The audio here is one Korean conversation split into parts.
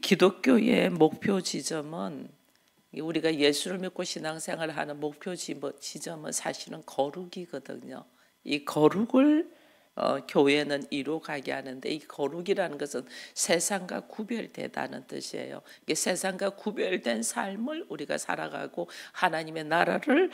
기독교의 목표 지점은, 우리가 예수를 믿고 신앙생활을 하는 목표 지점은 사실은 거룩이거든요. 이 거룩을 교회는 이루어가게 하는데, 이 거룩이라는 것은 세상과 구별되다는 뜻이에요. 이게 세상과 구별된 삶을 우리가 살아가고 하나님의 나라를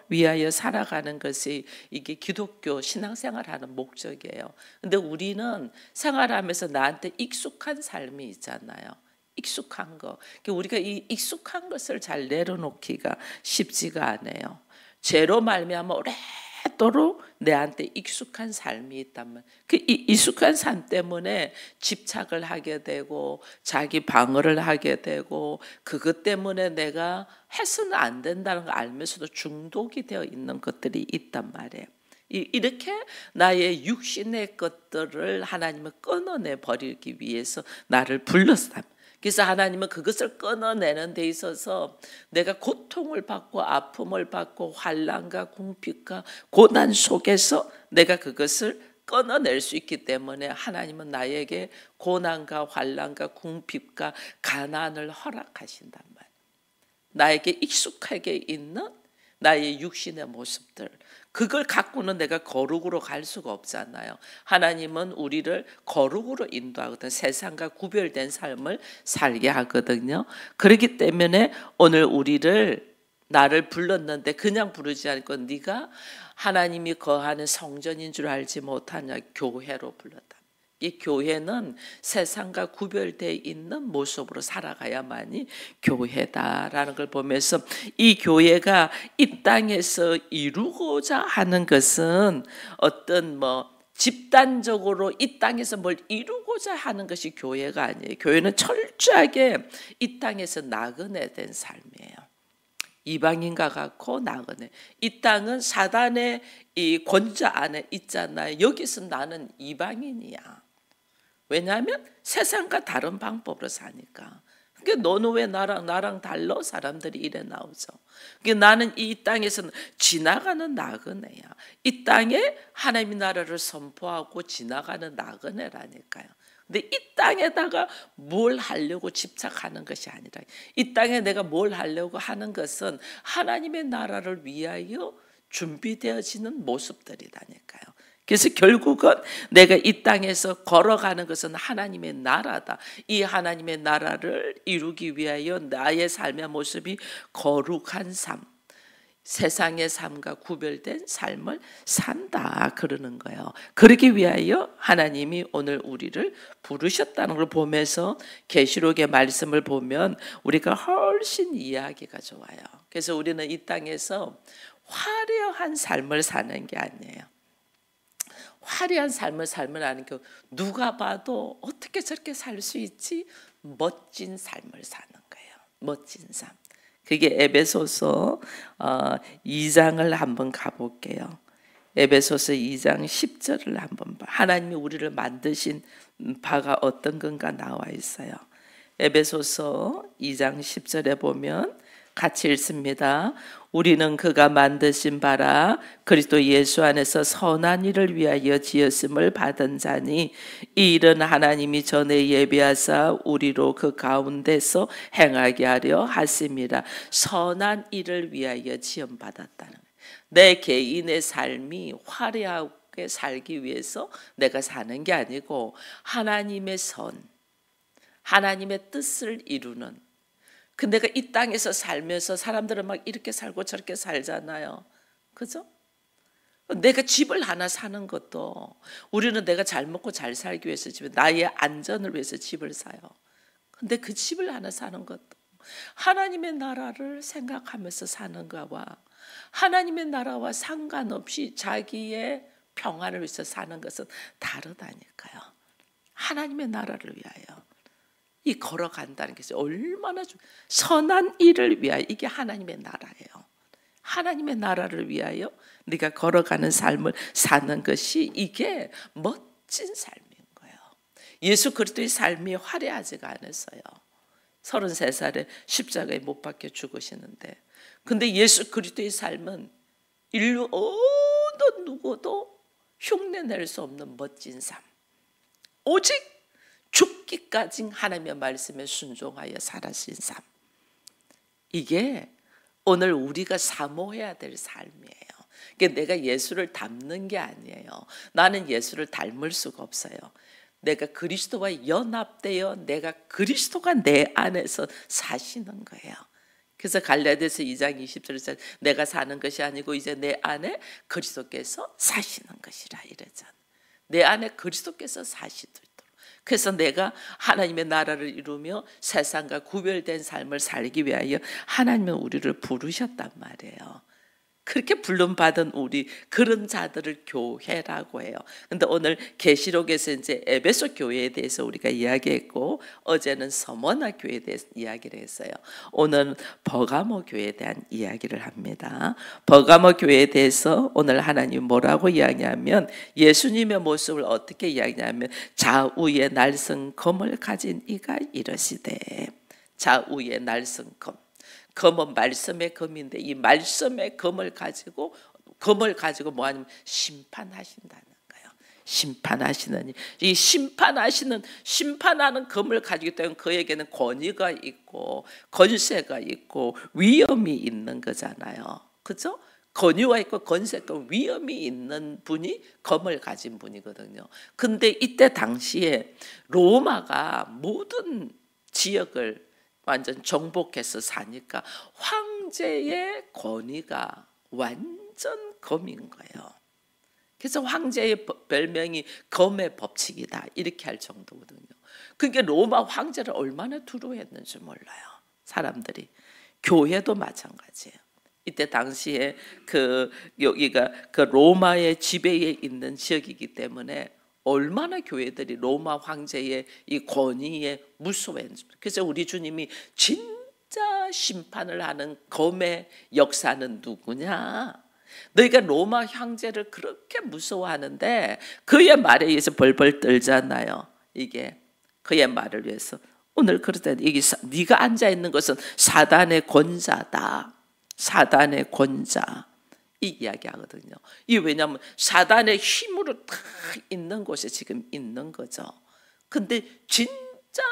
위하여 살아가는 것이 이게 기독교 신앙생활하는 목적이에요. 근데 우리는 생활하면서 나한테 익숙한 삶이 있잖아요. 익숙한 거. 우리가 이 익숙한 것을 잘 내려놓기가 쉽지가 않아요. 죄로 말미암아 오랫도록 내한테 익숙한 삶이 있다면 그 익숙한 삶 때문에 집착을 하게 되고 자기 방어를 하게 되고 그것 때문에 내가 해서는 안 된다는 걸 알면서도 중독이 되어 있는 것들이 있단 말이에요. 이렇게 나의 육신의 것들을 하나님은 끊어내 버리기 위해서 나를 불렀다. 그래서 하나님은 그것을 끊어내는 데 있어서 내가 고통을 받고 아픔을 받고 환난과 궁핍과 고난 속에서 내가 그것을 끊어낼 수 있기 때문에 하나님은 나에게 고난과 환난과 궁핍과 가난을 허락하신단 말이에요. 나에게 익숙하게 있는 나의 육신의 모습들, 그걸 갖고는 내가 거룩으로 갈 수가 없잖아요. 하나님은 우리를 거룩으로 인도하거든. 세상과 구별된 삶을 살게 하거든요. 그렇기 때문에 오늘 나를 불렀는데 그냥 부르지 않고 네가 하나님이 거하는 성전인 줄 알지 못하냐, 교회로 불렀다. 이 교회는 세상과 구별되어 있는 모습으로 살아가야만이 교회다라는 걸 보면서, 이 교회가 이 땅에서 이루고자 하는 것은 어떤 집단적으로 이 땅에서 뭘 이루고자 하는 것이 교회가 아니에요. 교회는 철저하게 이 땅에서 나그네 된 삶이에요. 이방인과 같고 나그네. 이 땅은 사단의 이 권좌 안에 있잖아요. 여기서 나는 이방인이야. 왜냐하면 세상과 다른 방법으로 사니까. 그러니까 너는 왜 나랑 달라? 사람들이 이래 나오죠. 그러니까 나는 이 땅에서는 지나가는 나그네야. 이 땅에 하나님의 나라를 선포하고 지나가는 나그네라니까요. 근데 이 땅에다가 뭘 하려고 집착하는 것이 아니라, 이 땅에 내가 뭘 하려고 하는 것은 하나님의 나라를 위하여 준비되어지는 모습들이라니까요. 그래서 결국은 내가 이 땅에서 걸어가는 것은 하나님의 나라다. 이 하나님의 나라를 이루기 위하여 나의 삶의 모습이 거룩한 삶, 세상의 삶과 구별된 삶을 산다 그러는 거예요. 그러기 위하여 하나님이 오늘 우리를 부르셨다는 걸 보면서 계시록의 말씀을 보면 우리가 훨씬 이해하기가 좋아요. 그래서 우리는 이 땅에서 화려한 삶을 사는 게 아니에요. 화려한 삶을 살면 누가 봐도 어떻게 저렇게 살 수 있지? 멋진 삶을 사는 거예요. 멋진 삶. 그게 에베소서 2장을 한번 가볼게요. 에베소서 2장 10절을 한번 봐. 하나님이 우리를 만드신 바가 어떤 건가 나와 있어요. 에베소서 2장 10절에 보면 같이 읽습니다. 우리는 그가 만드신 바라 그리스도 예수 안에서 선한 일을 위하여 지었음을 받은 자니, 이 일은 하나님이 전에 예비하사 우리로 그 가운데서 행하게 하려 하심이라. 선한 일을 위하여 지음받았다는 거예요. 내 개인의 삶이 화려하게 살기 위해서 내가 사는 게 아니고 하나님의 선, 하나님의 뜻을 이루는, 내가 이 땅에서 살면서 사람들은 막 이렇게 살고 저렇게 살잖아요. 그죠? 내가 집을 하나 사는 것도, 우리는 내가 잘 먹고 잘 살기 위해서 나의 안전을 위해서 집을 사요. 근데 그 집을 하나 사는 것도 하나님의 나라를 생각하면서 사는 거와 하나님의 나라와 상관없이 자기의 평화를 위해서 사는 것은 다르다니까요. 하나님의 나라를 위하여 이 걸어간다는 것이 얼마나 선한 일을 위하여, 이게 하나님의 나라예요. 하나님의 나라를 위하여 네가 걸어가는 삶을 사는 것이 이게 멋진 삶인 거예요. 예수 그리스도의 삶이 화려하지가 않았어요. 33살에 십자가에 못 박혀 죽으시는데, 근데 예수 그리스도의 삶은 인류 어느 누구도 흉내낼 수 없는 멋진 삶. 오직 죽기까지 하나님의 말씀에 순종하여 살아신 삶. 이게 오늘 우리가 사모해야 될 삶이에요. 그러니까 내가 예수를 닮는 게 아니에요. 나는 예수를 닮을 수가 없어요. 내가 그리스도와 연합되어 내가 그리스도가 내 안에서 사시는 거예요. 그래서 갈라디아서 2장 20절에서 내가 사는 것이 아니고 이제 내 안에 그리스도께서 사시는 것이라 이러잖아요. 내 안에 그리스도께서 사시도록. 그래서 내가 하나님의 나라를 이루며 세상과 구별된 삶을 살기 위하여 하나님은 우리를 부르셨단 말이에요. 그렇게 부름받은 우리 그런 자들을 교회라고 해요. 근데 오늘 계시록에서 이제 에베소 교회에 대해서 우리가 이야기했고 어제는 서머나 교회에 대해서 이야기를 했어요. 오늘 버가모 교회에 대한 이야기를 합니다. 버가모 교회에 대해서 오늘 하나님 뭐라고 이야기하면 예수님의 모습을 어떻게 이야기하면 좌우에 날선 검을 가진 이가 이르시되 좌우에 날선 검. 검은 말씀의 검인데 이 말씀의 검을 가지고 뭐하냐면 심판하신다는 거예요. 심판하시는 이 심판하는 검을 가지기 때문에 그에게는 권위가 있고 권세가 있고 위엄이 있는 거잖아요. 그죠? 권위가 있고 권세가 위엄이 있는 분이 검을 가진 분이거든요. 근데 이때 당시에 로마가 모든 지역을 완전 정복해서 사니까 황제의 권위가 완전 검인 거예요. 그래서 황제의 별명이 검의 법칙이다 이렇게 할 정도거든요. 그게 로마 황제를 얼마나 두려워했는지 몰라요. 사람들이. 교회도 마찬가지예요. 이때 당시에 여기가 로마의 지배에 있는 지역이기 때문에 얼마나 교회들이 로마 황제의 이 권위에 무서워했는지. 그래서 우리 주님이 진짜 심판을 하는 검의 역사는 누구냐? 너희가 로마 황제를 그렇게 무서워하는데 그의 말에 의해서 벌벌 떨잖아요. 이게 그의 말을 위해서. 오늘 그렇다. 이게 네가 앉아 있는 것은 사단의 권자다. 사단의 권자. 이 이야기하거든요. 이 왜냐하면 사단의 힘으로 다 있는 곳에 지금 있는 거죠. 근데 진짜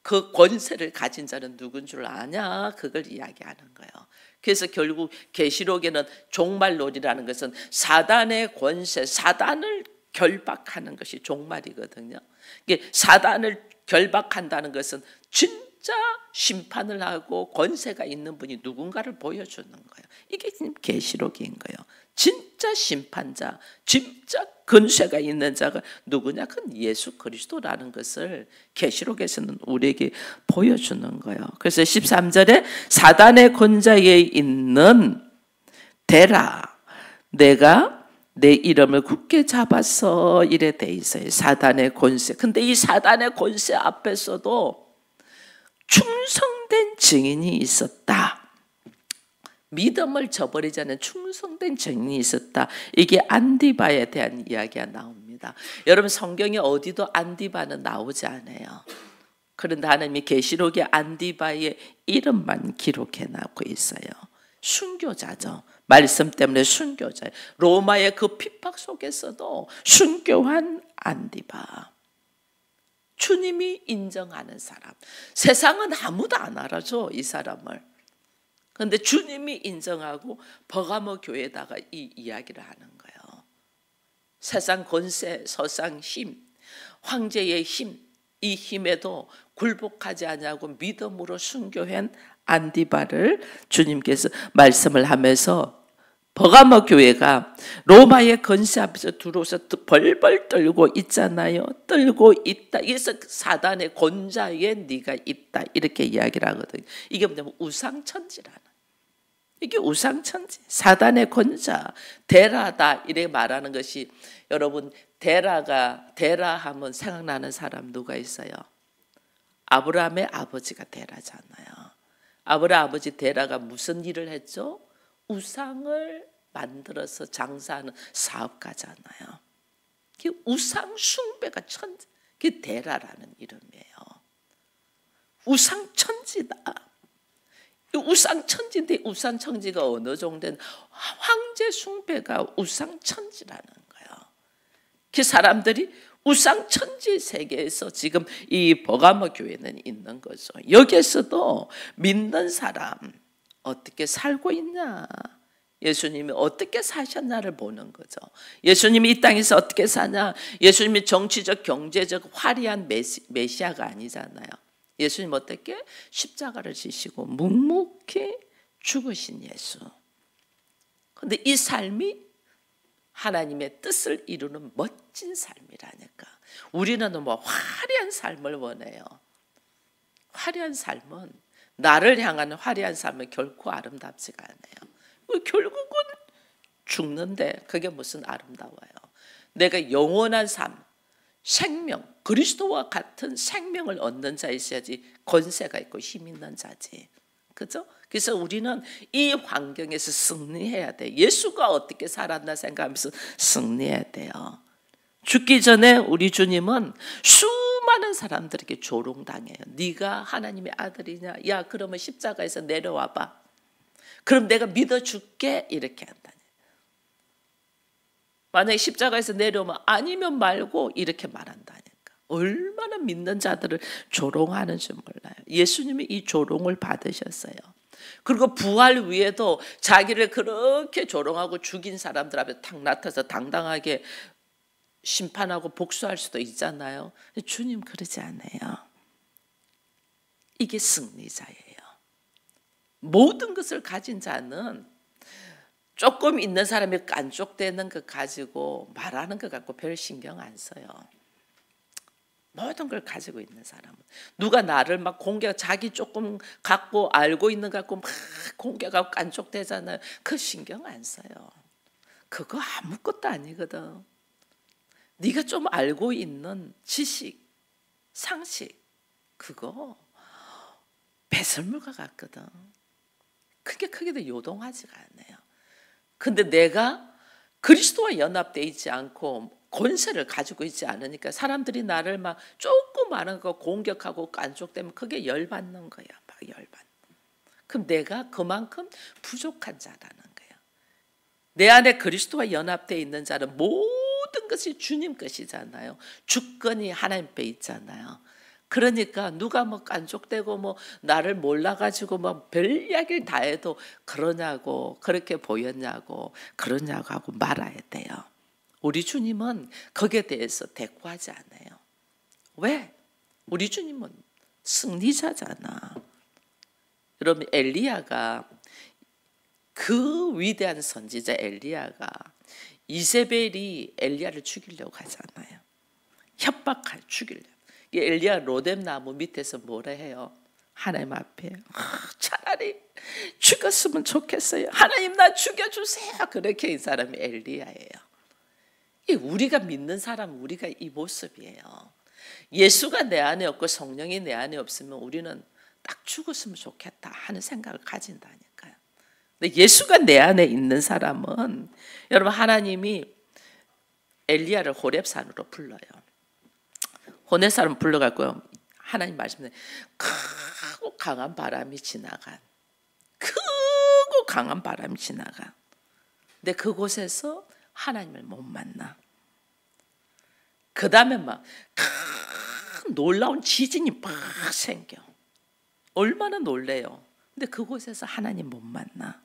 그 권세를 가진 자는 누군 줄 아냐? 그걸 이야기하는 거예요. 그래서 결국 계시록에는 종말론이라는 것은 사단의 권세, 사단을 결박하는 것이 종말이거든요. 이게 사단을 결박한다는 것은 진짜 심판을 하고 권세가 있는 분이 누군가를 보여주는 거예요. 이게 지금 계시록인 거예요. 진짜 심판자, 진짜 권세가 있는 자가 누구냐? 그건 예수 그리스도라는 것을 계시록에서는 우리에게 보여주는 거예요. 그래서 13절에 사단의 권자에 있는 대라 내가 내 이름을 굳게 잡아서 이래 돼 있어요. 사단의 권세. 근데 이 사단의 권세 앞에서도 충성된 증인이 있었다. 믿음을 저버리지 않은 충성된 증인이 있었다. 이게 안디바에 대한 이야기가 나옵니다. 여러분 성경에 어디도 안디바는 나오지 않아요. 그런데 하나님이 계시록에 안디바의 이름만 기록해 놨고 있어요. 순교자죠. 말씀 때문에 순교자예요. 로마의 그 핍박 속에서도 순교한 안디바. 주님이 인정하는 사람. 세상은 아무도 안 알아줘 이 사람을. 그런데 주님이 인정하고 버가모 교회에다가 이 이야기를 하는 거예요. 세상 권세, 세상 힘, 황제의 힘, 이 힘에도 굴복하지 않냐고 믿음으로 순교한 안디바를 주님께서 말씀을 하면서 버가모 교회가 로마의 권세 앞에서 들어오서 벌벌 떨고 있잖아요. 떨고 있다. 그래서 사단의 권자에 네가 있다. 이렇게 이야기를 하거든요. 이게 뭐냐면 우상천지라는. 이게 우상천지. 사단의 권자. 데라다. 이렇게 말하는 것이 여러분 데라 하면 생각나는 사람 누가 있어요? 아브라함의 아버지가 데라잖아요. 아브라함 아버지 데라가 무슨 일을 했죠? 우상을 만들어서 장사하는 사업가잖아요. 그 우상 숭배가 천지, 그게 데라라는 이름이에요. 우상 천지다. 우상 천지인데 우상 천지가 어느 정도는 황제 숭배가 우상 천지라는 거예요. 그 사람들이 우상천지 세계에서 지금 이 버가모 교회는 있는 거죠. 여기에서도 믿는 사람 어떻게 살고 있냐, 예수님이 어떻게 사셨나를 보는 거죠. 예수님이 이 땅에서 어떻게 사냐, 예수님이 정치적 경제적 화려한 메시아가 아니잖아요. 예수님 어떻게 십자가를 지시고 묵묵히 죽으신 예수. 그런데 이 삶이 하나님의 뜻을 이루는 멋진 삶이라니까. 우리는 뭐 화려한 삶을 원해요. 화려한 삶은, 나를 향한 화려한 삶은 결코 아름답지가 않아요. 결국은 죽는데 그게 무슨 아름다워요. 내가 영원한 삶, 생명, 그리스도와 같은 생명을 얻는 자이셔야지 권세가 있고 힘 있는 자지. 그죠? 그래서 우리는 이 환경에서 승리해야 돼. 예수가 어떻게 살았나 생각하면서 승리해야 돼요. 죽기 전에 우리 주님은 수많은 사람들에게 조롱당해요. 네가 하나님의 아들이냐? 야, 그러면 십자가에서 내려와봐. 그럼 내가 믿어줄게. 이렇게 한다니. 만약에 십자가에서 내려오면 아니면 말고 이렇게 말한다니까. 얼마나 믿는 자들을 조롱하는지 몰라요. 예수님이 이 조롱을 받으셨어요. 그리고 부활 후에도 자기를 그렇게 조롱하고 죽인 사람들 앞에 탁 나타서 당당하게 심판하고 복수할 수도 있잖아요. 주님 그러지 않아요. 이게 승리자예요. 모든 것을 가진 자는 조금 있는 사람이 깐족되는 것 가지고 말하는 것 갖고 별 신경 안 써요. 모든 걸 가지고 있는 사람은, 누가 나를 막 공격, 자기 조금 갖고 알고 있는 것 갖고 막 공격하고 깐족되잖아요. 그 신경 안 써요. 그거 아무것도 아니거든. 네가 좀 알고 있는 지식, 상식, 그거 배설물과 같거든. 크게도 요동하지가 않아요. 근데 내가 그리스도와 연합되어 있지 않고 권세를 가지고 있지 않으니까 사람들이 나를 막 조그마한 거 공격하고 깐족되면 그게 열받는 거야. 막 열받는. 그럼 내가 그만큼 부족한 자라는 거야. 내 안에 그리스도와 연합되어 있는 자는 모든 것이 주님 것이잖아요. 주권이 하나님께 있잖아요. 그러니까 누가 뭐 깐족되고 뭐 나를 몰라가지고 뭐 별 이야기를 다 해도 그러냐고, 그렇게 보였냐고, 그러냐고 하고 말아야 돼요. 우리 주님은 거기에 대해서 대꾸하지 않아요. 왜? 우리 주님은 승리자잖아. 여러분, 엘리야가, 그 위대한 선지자 엘리야가, 이세벨이 엘리야를 죽이려고 하잖아요. 협박할, 죽이려고. 엘리야 로뎀 나무 밑에서 뭐라 해요? 하나님 앞에 차라리 죽었으면 좋겠어요. 하나님 나 죽여주세요. 그렇게 이 사람이 엘리야예요. 우리가 믿는 사람, 우리가 이 모습이에요. 예수가 내 안에 없고 성령이 내 안에 없으면 우리는 딱 죽었으면 좋겠다 하는 생각을 가진다니까요. 근데 예수가 내 안에 있는 사람은, 여러분, 하나님이 엘리야를 호렙산으로 불러요. 호렙산으로 불러갖고요, 하나님 말씀에 크고 강한 바람이 지나간, 크고 강한 바람이 지나가. 근데 그곳에서 하나님을 못 만나. 그 다음에 막 놀라운 지진이 막 생겨. 얼마나 놀래요. 근데 그곳에서 하나님 못 만나.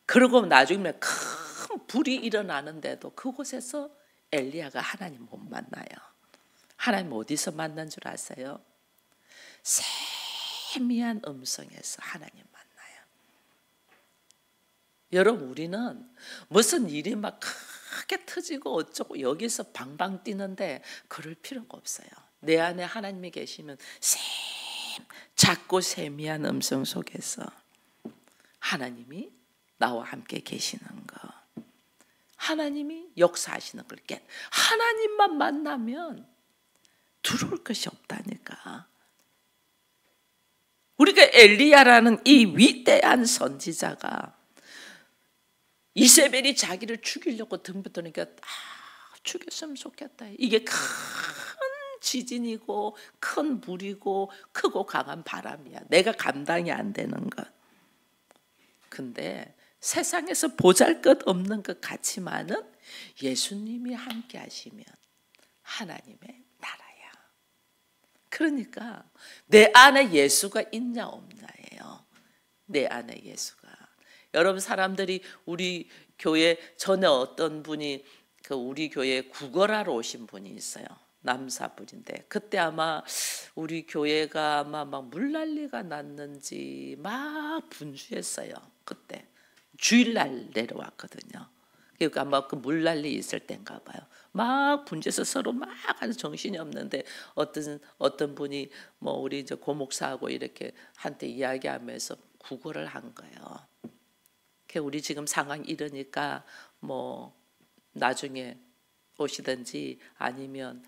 그리고 나중에 큰 불이 일어나는데도 그곳에서 엘리야가 하나님 못 만나요. 하나님 어디서 만난 줄 아세요? 세미한 음성에서 하나님 만나요. 여러분, 우리는 무슨 일이 막 크게 터지고 어쩌고 여기서 방방 뛰는데 그럴 필요가 없어요. 내 안에 하나님이 계시면 작고 세미한 음성 속에서 하나님이 나와 함께 계시는 거, 하나님이 역사하시는 걸 하나님만 만나면 두려울 것이 없다니까. 우리가 엘리야라는 이 위대한 선지자가, 이세벨이 자기를 죽이려고 등붙으니까 죽였으면 좋겠다. 이게 큰 지진이고 큰 물이고 크고 강한 바람이야. 내가 감당이 안 되는 것. 근데 세상에서 보잘것없는 것 같지만은 예수님이 함께 하시면 하나님의 나라야. 그러니까 내 안에 예수가 있냐 없냐예요. 내 안에 예수가. 여러분, 사람들이 우리 교회 전에 어떤 분이 우리 교회에 구걸하러 오신 분이 있어요. 남사분인데 그때 아마 우리 교회가 아마 막 물난리가 났는지 막 분주했어요. 그때 주일날 내려왔거든요. 그러니까 아마 그 물난리 있을 때인가 봐요. 막 분주해서 서로 막 아주 정신이 없는데 어떤 분이 뭐 우리 이제 고목사하고 이렇게 한테 이야기하면서 구걸을 한 거예요. 우리 지금 상황 이러니까 뭐 나중에 오시든지 아니면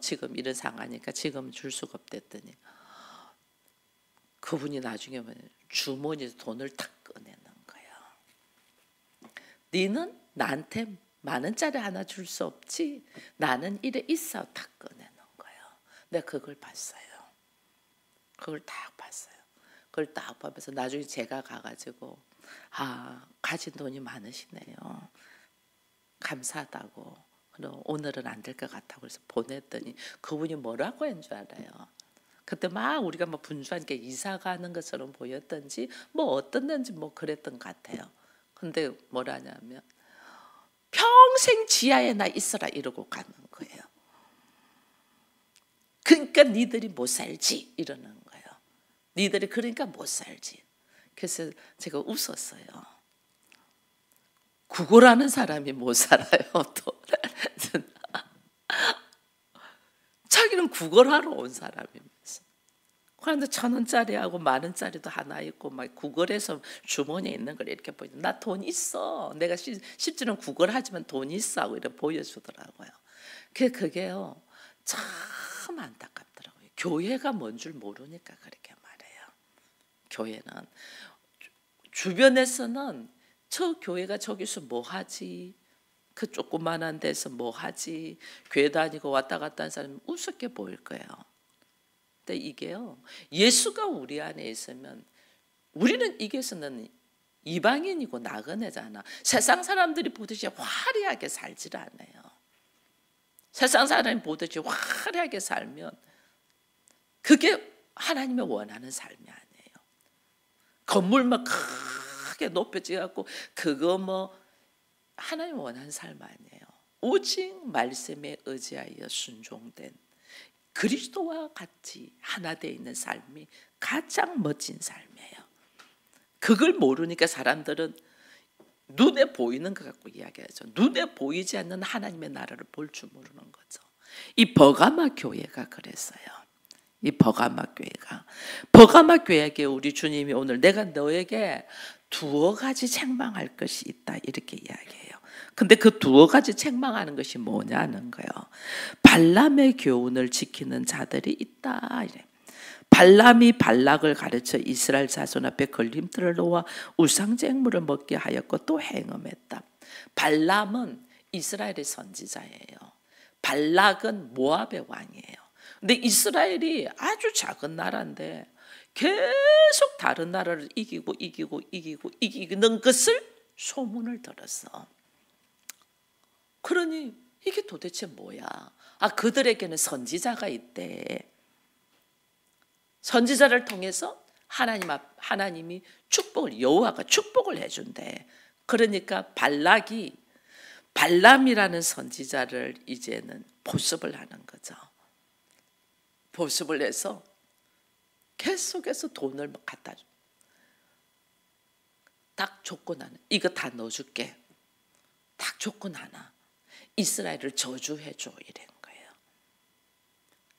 지금 이런 상황이니까 지금 줄 수가 없댔더니 그분이 나중에 주머니에서 돈을 탁 꺼내는 거예요. 너는 나한테 10,000원짜리 하나 줄 수 없지? 나는 이래 있어. 탁 꺼내는 거예요. 내가 그걸 봤어요. 그걸 딱 봤어요. 그걸 딱 보면서 나중에 제가 가가지고 가진 돈이 많으시네요. 감사하다고. 그럼 오늘은 안 될 것 같다고 그래서 보냈더니 그분이 뭐라고 한 줄 알아요? 그때 막 우리가 막 분주한 게 이사 가는 것처럼 보였던지 뭐 어떻는지 뭐 그랬던 것 같아요. 근데 뭐라냐면 평생 지하에 나 있어라 이러고 가는 거예요. 그러니까 니들이 못 살지 이러는 거예요. 니들이 그러니까 못 살지. 그래서 제가 웃었어요. 구걸하는 사람이 못 살아요. 또 자기는 구걸하러 온 사람이면서 그런데 1,000원짜리하고 10,000원짜리도 하나 있고 막 구걸해서 주머니에 있는 걸 이렇게 보여. 나 돈 있어. 내가 실제로는 구걸하지만 돈 있어 하고 이렇게 보여주더라고요. 그게요 참 안타깝더라고요. 교회가 뭔 줄 모르니까 그렇게 말해요. 교회는 주변에서는 저 교회가 저기서 뭐 하지? 그 조그만한 데서 뭐 하지? 교회 다니고 왔다 갔다 하는 사람이 우습게 보일 거예요. 근데 이게요, 예수가 우리 안에 있으면 우리는 이게서는 이방인이고 나그네잖아. 세상 사람들이 보듯이 화려하게 살질 않아요. 세상 사람이 보듯이 화려하게 살면 그게 하나님의 원하는 삶이 아니에요. 건물만 크게 높여지갖고 그거 뭐 하나님 원하는 삶 아니에요. 오직 말씀에 의지하여 순종된 그리스도와 같이 하나 되어 있는 삶이 가장 멋진 삶이에요. 그걸 모르니까 사람들은 눈에 보이는 것 갖고 이야기하죠. 눈에 보이지 않는 하나님의 나라를 볼 줄 모르는 거죠. 이 버가마 교회가 그랬어요. 이 버가마 교회에게 우리 주님이 오늘 내가 너에게 2가지 책망할 것이 있다 이렇게 이야기해요. 근데 그 2가지 책망하는 것이 뭐냐는 거예요. 발람의 교훈을 지키는 자들이 있다 이래. 발람이 발락을 가르쳐 이스라엘 자손 앞에 걸림돌을 놓아 우상쟁물을 먹게 하였고 또 행음했다. 발람은 이스라엘의 선지자예요. 발락은 모압의 왕이에요. 근데 이스라엘이 아주 작은 나라인데 계속 다른 나라를 이기는 것을 소문을 들었어. 그러니 이게 도대체 뭐야? 그들에게는 선지자가 있대. 선지자를 통해서 하나님이 여호와가 축복을 해준대. 그러니까 발람이라는 선지자를 이제는 보습을 하는 거죠. 보습을 해서 계속해서 돈을 갖다 줘. 딱 조건 하나. 이거 다 넣어줄게. 딱 조건 하나. 이스라엘을 저주해줘 이런 거예요.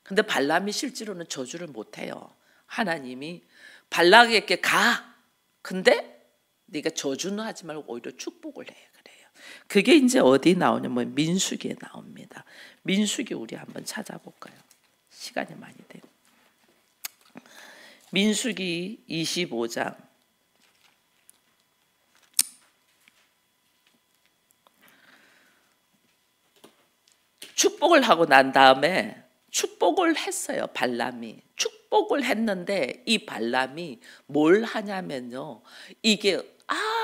근데 발람이 실제로는 저주를 못해요. 하나님이 발락에게 가. 근데 네가 저주는 하지 말고 오히려 축복을 해. 그래요. 그게 이제 어디 나오냐면 민수기에 나옵니다. 민수기 우리 한번 찾아볼까요? 시간이 많이 돼요. 민수기 25장 축복을 하고 난 다음에 축복을 했어요. 발람이 축복을 했는데 이 발람이 뭘 하냐면요, 이게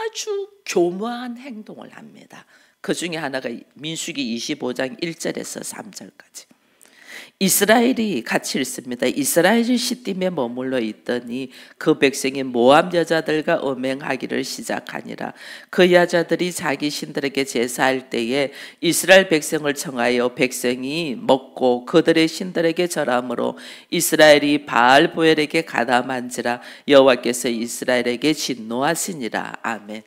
아주 교묘한 행동을 합니다. 그 중에 하나가 민수기 25장 1절에서 3절까지. 이스라엘이 같이 있습니다. 이스라엘이 시딤에 머물러 있더니 그 백성이 모압 여자들과 음행하기를 시작하니라. 그 여자들이 자기 신들에게 제사할 때에 이스라엘 백성을 청하여 백성이 먹고 그들의 신들에게 절함으로 이스라엘이 바알 보엘에게 가담한지라. 여호와께서 이스라엘에게 진노하시니라. 아멘.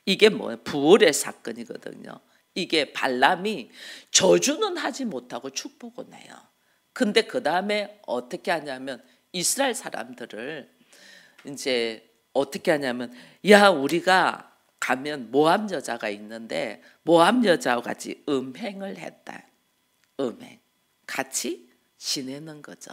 이게 뭐예요? 부활의 사건이거든요. 이게 발람이 저주는 하지 못하고 축복을 해요. 근데 그 다음에 어떻게 하냐면 이스라엘 사람들을 이제 어떻게 하냐면, 야, 우리가 가면 모압 여자가 있는데 모압 여자와 같이 음행을 했다. 음행. 같이 지내는 거죠.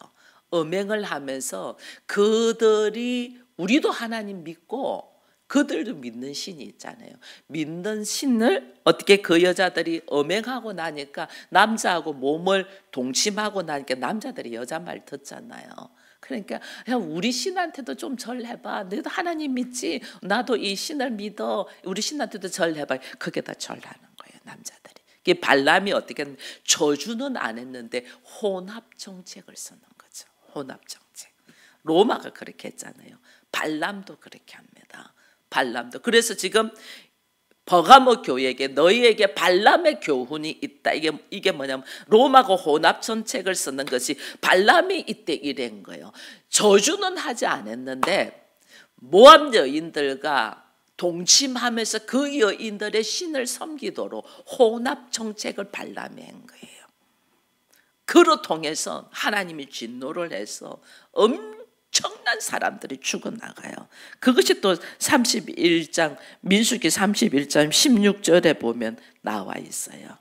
음행을 하면서 그들이, 우리도 하나님 믿고 그들도 믿는 신이 있잖아요. 믿는 신을 어떻게 그 여자들이 음행하고 나니까 남자하고 몸을 동침하고 나니까 남자들이 여자 말 듣잖아요. 그러니까 야, 우리 신한테도 좀 절해봐. 너도 하나님 믿지? 나도 이 신을 믿어. 우리 신한테도 절해봐. 그게 다 절하는 거예요, 남자들이. 이게 발람이 어떻게 하면 저주는 안 했는데 혼합 정책을 쓰는 거죠. 혼합 정책. 로마가 그렇게 했잖아요. 발람도 그렇게 합니다. 발람도. 그래서 지금 버가모 교회에게 너희에게 발람의 교훈이 있다. 이게 뭐냐면 로마가 혼합 정책을 쓰는 것이 발람이 이때 이런 거예요. 저주는 하지 않았는데 모압 여인들과 동침하면서 그 여인들의 신을 섬기도록 혼합 정책을 발람이 한 거예요. 그로 통해서 하나님이 진노를 해서 엄청난 사람들이 죽어나가요. 그것이 또 31장 민수기 31장 16절에 보면 나와 있어요.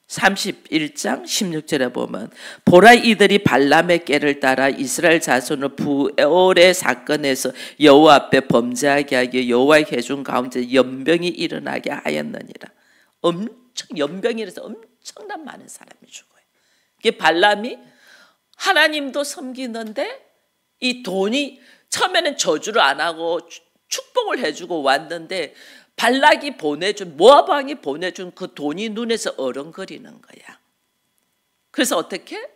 31장 16절에 보면 보라, 이들이 발람의 꾀를 따라 이스라엘 자손을 부올의 사건에서 여호와 앞에 범죄하게 하여 여호와의 회중 가운데 연병이 일어나게 하였느니라. 엄청 연병이라서 엄청난 많은 사람이 죽어요. 이게 발람이 하나님도 섬기는데 이 돈이 처음에는 저주를 안 하고 축복을 해주고 왔는데 발락이 보내준, 모압 왕이 보내준 그 돈이 눈에서 어른거리는 거야. 그래서 어떻게?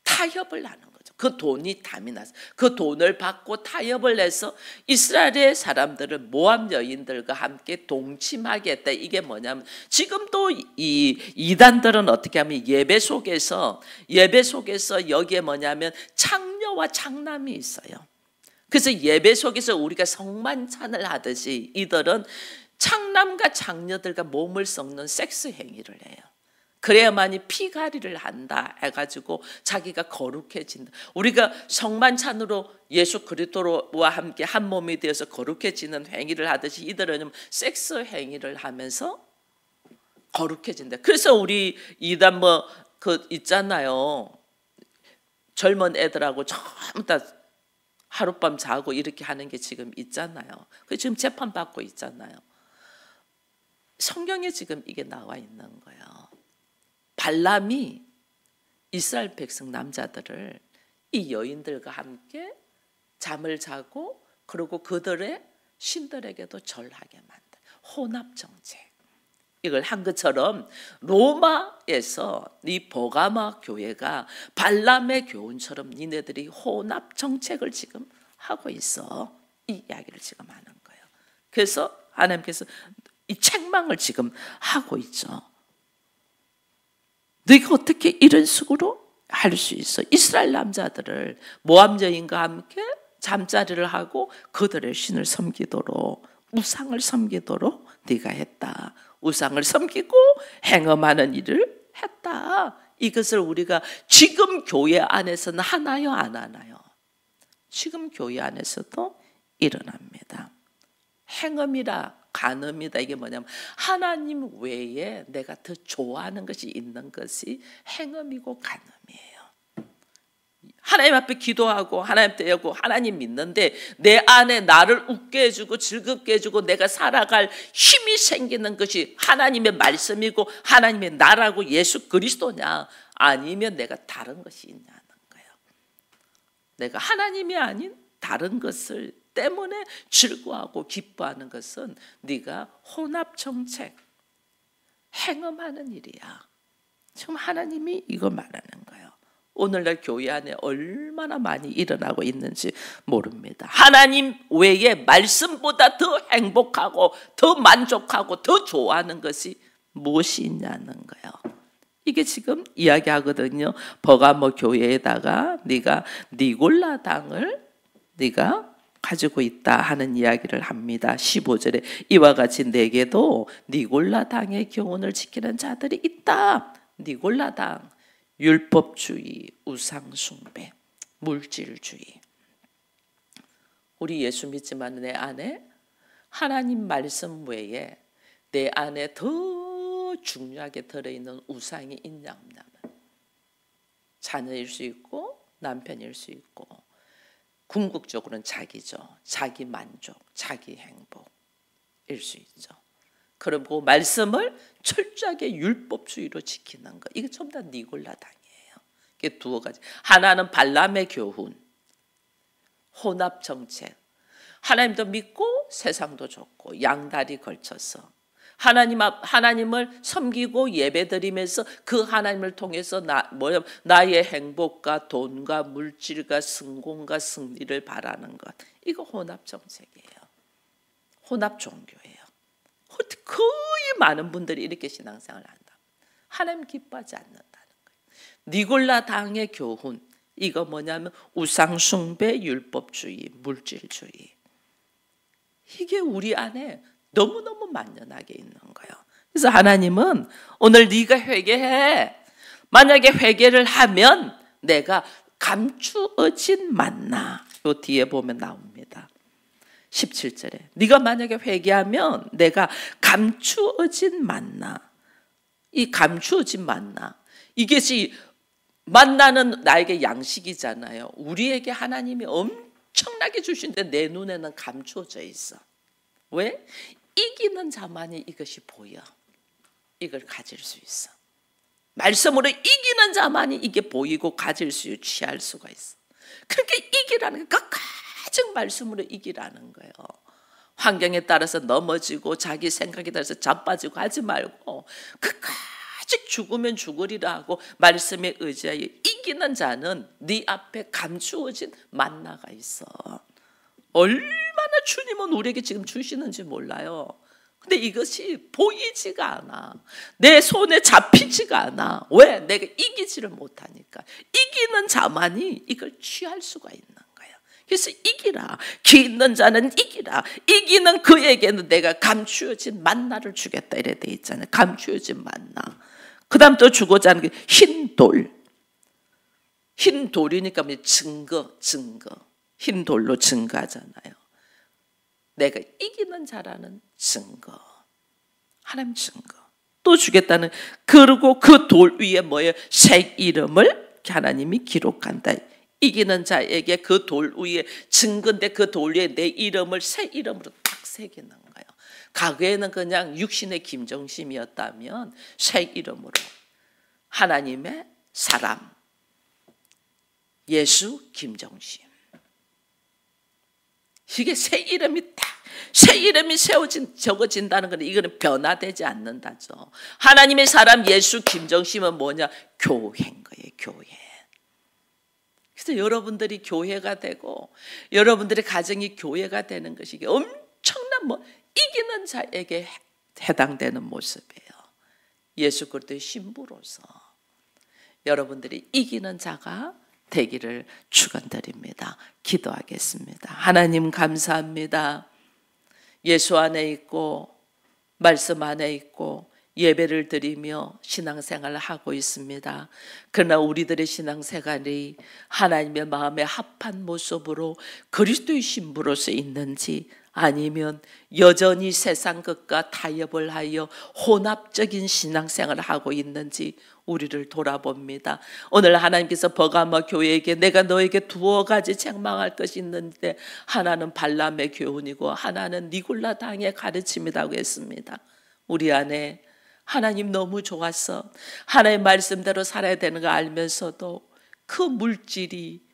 타협을 하는 거죠. 그 돈이 담이 나서 그 돈을 받고 타협을 해서 이스라엘의 사람들을 모압 여인들과 함께 동침하게 했다. 이게 뭐냐면 지금도 이 이단들은 어떻게 하면 예배 속에서 여기에 뭐냐면 창녀와 창남이 있어요. 그래서 예배 속에서 우리가 성만찬을 하듯이 이들은 창남과 창녀들과 몸을 섞는 섹스 행위를 해요. 그래야만이 피가리를 한다 해가지고 자기가 거룩해진다. 우리가 성만찬으로 예수 그리스도와 함께 한 몸이 되어서 거룩해지는 행위를 하듯이 이들은 섹스 행위를 하면서 거룩해진다. 그래서 우리 이단 있잖아요. 젊은 애들하고 전부 다 하룻밤 자고 이렇게 하는 게 지금 있잖아요. 그 지금 재판 받고 있잖아요. 성경에 지금 이게 나와 있는 거예요. 발람이 이스라엘 백성 남자들을 이 여인들과 함께 잠을 자고 그리고 그들의 신들에게도 절하게 만든 혼합 정책. 이걸 한 것처럼 로마에서 이 버가마 교회가 발람의 교훈처럼 니네들이 혼합 정책을 지금 하고 있어. 이 이야기를 지금 하는 거예요. 그래서 하나님께서 이 책망을 지금 하고 있죠. 너희가 어떻게 이런 식으로 할 수 있어? 이스라엘 남자들을 모압 여인과 함께 잠자리를 하고 그들의 신을 섬기도록, 우상을 섬기도록 네가 했다. 우상을 섬기고 행음하는 일을 했다. 이것을 우리가 지금 교회 안에서는 하나요, 안 하나요? 지금 교회 안에서도 일어납니다. 행음이라 간음이다. 이게 뭐냐면 하나님 외에 내가 더 좋아하는 것이 있는 것이 행음이고 간음이에요. 하나님 앞에 기도하고 하나님 앞에 하고 하나님 믿는데 내 안에 나를 웃게 해주고 즐겁게 해주고 내가 살아갈 힘이 생기는 것이 하나님의 말씀이고 하나님의 나라고 예수 그리스도냐, 아니면 내가 다른 것이 있냐는 거예요. 내가 하나님이 아닌 다른 것을 때문에 즐거워하고 기뻐하는 것은 네가 혼합정책 행음하는 일이야. 지금 하나님이 이거 말하는 거예요. 오늘날 교회 안에 얼마나 많이 일어나고 있는지 모릅니다. 하나님 외에 말씀보다 더 행복하고 더 만족하고 더 좋아하는 것이 무엇이 있냐는 거예요. 이게 지금 이야기하거든요. 버가모 교회에다가 네가 니골라당을 네가 가지고 있다 하는 이야기를 합니다. 15절에 이와 같이 내게도 니골라당의 교훈을 지키는 자들이 있다. 니골라당, 율법주의, 우상숭배, 물질주의. 우리 예수 믿지만 내 안에 하나님 말씀 외에 내 안에 더 중요하게 들어있는 우상이 있냐 없냐면 자녀일 수 있고 남편일 수 있고 궁극적으로는 자기죠. 자기 만족, 자기 행복일 수 있죠. 그리고 말씀을 철저하게 율법주의로 지키는 것. 이게 전부 다 니골라당이에요. 이게 두어 가지. 하나는 발람의 교훈, 혼합정책. 하나님도 믿고 세상도 좋고 양다리 걸쳐서 하나님을 섬기고 예배드리면서 그 하나님을 통해서 나의 행복과 돈과 물질과 성공과 승리를 바라는 것. 이거 혼합정책이에요. 혼합종교예요. 거의 많은 분들이 이렇게 신앙생활을 한다. 하나님 기뻐하지 않는다는 거예요. 니골라 당의 교훈. 이거 뭐냐면 우상숭배, 율법주의, 물질주의. 이게 우리 안에 너무너무 만연하게 있는 거예요. 그래서 하나님은 오늘 네가 회개해. 만약에 회개를 하면 내가 감추어진 만나. 요 뒤에 보면 나옵니다. 17절에 네가 만약에 회개하면 내가 감추어진 만나. 이 감추어진 만나. 이것이 만나는 나에게 양식이잖아요. 우리에게 하나님이 엄청나게 주신데 내 눈에는 감추어져 있어. 왜? 이기는 자만이 이것이 보여. 이걸 가질 수 있어. 말씀으로 이기는 자만이 이게 보이고 가질 수, 취할 수가 있어. 그렇게 이기라는 게 가장 말씀으로 이기라는 거예요. 환경에 따라서 넘어지고 자기 생각에 따라서 자빠지고 하지 말고 끝까지 죽으면 죽으리라 하고 말씀에 의지하여 이기는 자는 네 앞에 감추어진 만나가 있어. 얼마나 주님은 우리에게 지금 주시는지 몰라요. 근데 이것이 보이지가 않아. 내 손에 잡히지가 않아. 왜? 내가 이기지를 못하니까. 이기는 자만이 이걸 취할 수가 있는 거예요. 그래서 이기라. 기 있는 자는 이기라. 이기는 그에게는 내가 감추어진 만나를 주겠다 이래 돼 있잖아요. 감추어진 만나. 그 다음 또 주고자 하는 게 흰 돌. 흰 돌이니까 증거. 흰 돌로 증거하잖아요. 내가 이기는 자라는 증거. 하나님 증거. 또 주겠다는, 그리고 그 돌 위에 뭐예요? 새 이름을 하나님이 기록한다. 이기는 자에게 그 돌 위에 증거인데 그 돌 위에 내 이름을 새 이름으로 딱 새기는 거예요. 과거에는 그냥 육신의 김정심이었다면 새 이름으로 하나님의 사람 예수 김정심. 이게 새 이름이 딱, 새 이름이 적어진다는 건 이거는 변화되지 않는다죠. 하나님의 사람 예수 김정심은 뭐냐? 교회인 거예요, 교회. 그래서 여러분들이 교회가 되고 여러분들의 가정이 교회가 되는 것이 엄청난 이기는 자에게 해당되는 모습이에요. 예수 그리스도의 신부로서 여러분들이 이기는 자가 되기를 축원드립니다. 기도하겠습니다. 하나님 감사합니다. 예수 안에 있고 말씀 안에 있고 예배를 드리며 신앙생활을 하고 있습니다. 그러나 우리들의 신앙생활이 하나님의 마음에 합한 모습으로 그리스도의 신부로서 있는지 아니면 여전히 세상 것과 타협을 하여 혼합적인 신앙생활을 하고 있는지 우리를 돌아봅니다. 오늘 하나님께서 버가모 교회에게 내가 너에게 두어 가지 책망할 것이 있는데 하나는 발람의 교훈이고 하나는 니골라 당의 가르침이라고 했습니다. 우리 안에 하나님 너무 좋았어. 하나님의 말씀대로 살아야 되는 거 알면서도 그 물질이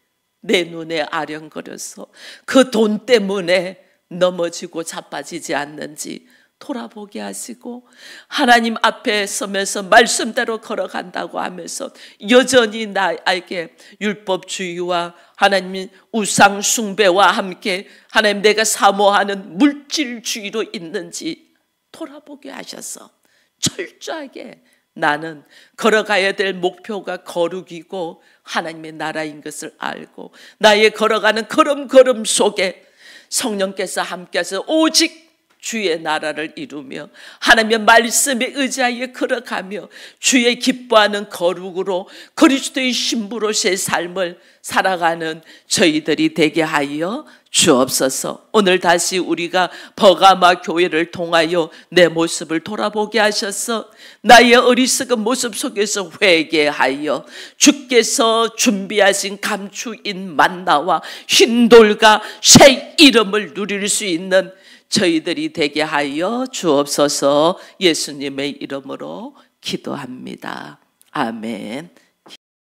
내 눈에 아령거려서 그 돈 때문에 넘어지고 자빠지지 않는지 돌아보게 하시고, 하나님 앞에 서면서 말씀대로 걸어간다고 하면서 여전히 나에게 율법주의와 하나님 우상 숭배와 함께 하나님 내가 사모하는 물질주의로 있는지 돌아보게 하셔서 철저하게 나는 걸어가야 될 목표가 거룩이고 하나님의 나라인 것을 알고, 나의 걸어가는 걸음걸음 속에 성령께서 함께해서 오직 주의 나라를 이루며 하나님의 말씀에 의지하여 걸어가며 주의 기뻐하는 거룩으로 그리스도의 신부로서의 삶을 살아가는 저희들이 되게 하여 주옵소서. 오늘 다시 우리가 버가마 교회를 통하여 내 모습을 돌아보게 하셔서 나의 어리석은 모습 속에서 회개하여 주께서 준비하신 감추인 만나와 흰돌과 새 이름을 누릴 수 있는 저희들이 되게 하여 주옵소서. 예수님의 이름으로 기도합니다. 아멘.